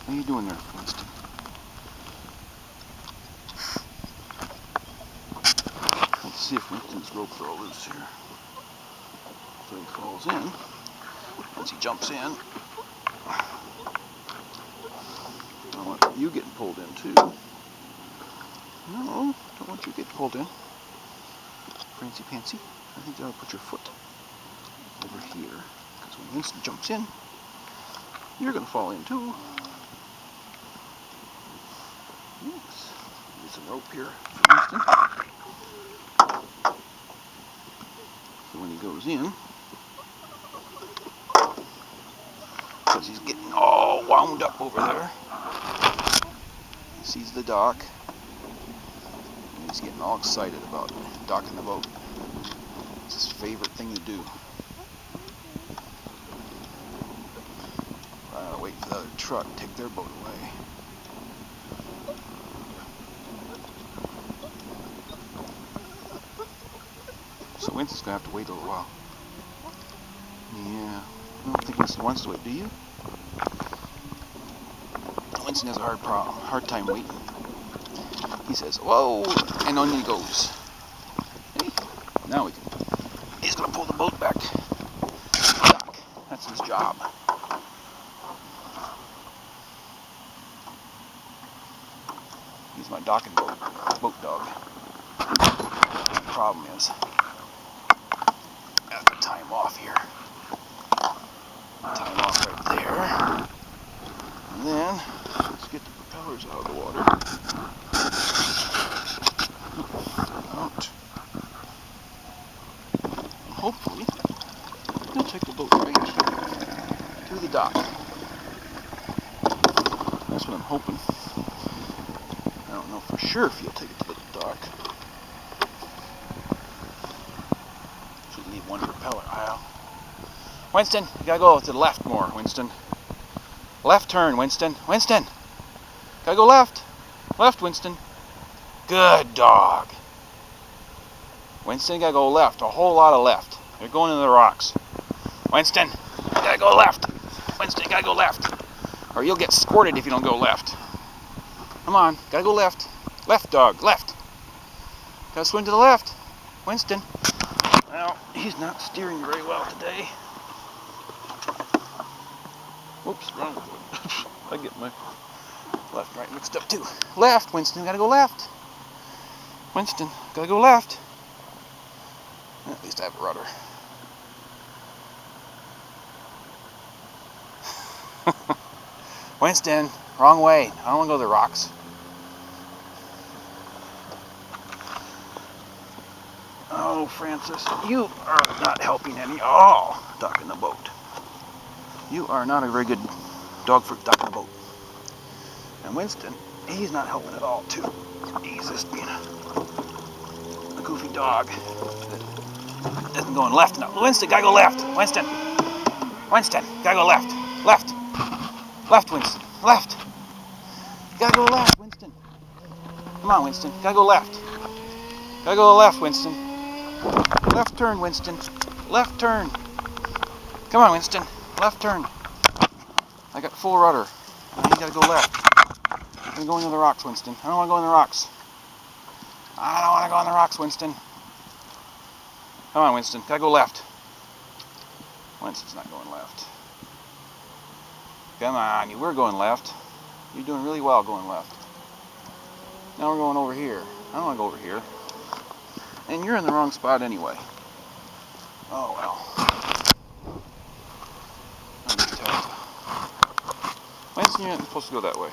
What are you doing there, Winston? Let's see if Winston's ropes are all loose here. So he falls in. Once he jumps in, I don't want you getting pulled in too. No, don't want you getting pulled in. Fancy pantsy. I think you ought to put your foot over here, because when Winston jumps in, you're going to fall in too. Yes. There's some rope here for Winston. So when he goes in, because he's getting all wound up over there, he sees the dock, and he's getting all excited about docking the boat. It's his favorite thing to do. Wait for the other truck to take their boat away. So Winston's going to have to wait a little while. Yeah, I don't think Winston wants to wait, do you? Winston has a hard time waiting. He says, whoa, and on he goes. Hey, now he's going to pull the boat back. Dock. That's his job. He's my docking boat dog. The problem is, I have to tie him off here. Tie him off right there. And then, let's get the propellers out of the water. Out. And hopefully, he'll take the boat right to the dock. That's what I'm hoping. I don't know for sure if you'll take it to the dock. Should leave one propeller aisle. Winston, you gotta go to the left more, Winston. Left turn, Winston. Winston! Gotta go left. Left, Winston. Good dog. Winston, you gotta go left. A whole lot of left. You're going into the rocks. Winston, you gotta go left. Winston, you gotta go left. Or you'll get squirted if you don't go left. Come on, gotta go left. Left, dog, left. Gotta swing to the left. Winston. Well, he's not steering very well today. Whoops, wrong foot. I get my left and right mixed up too. Left, Winston, gotta go left. Winston, gotta go left. At least I have a rudder. Winston, wrong way. I don't want to go to the rocks. Oh, Francis, you are not helping any. Oh, docking the boat. You are not a very good dog for docking the boat. And Winston, he's not helping at all, too. He's just being a goofy dog that isn't going left enough. Winston, gotta go left. Winston. Winston, gotta go left. Left. Left, Winston. Left. Gotta go left, Winston. Come on, Winston. Gotta go left. Gotta go left, Winston. Left turn, Winston. Left turn. Come on, Winston. Left turn. I got full rudder. Now you gotta go left. I'm going into the rocks, Winston. I don't want to go in the rocks. I don't want to go in the rocks, Winston. Come on, Winston. Gotta go left. Winston's not going left. Come on, you were going left. You're doing really well going left. Now we're going over here. I don't want to go over here. And you're in the wrong spot anyway. Oh well. Winston, you're not supposed to go that way.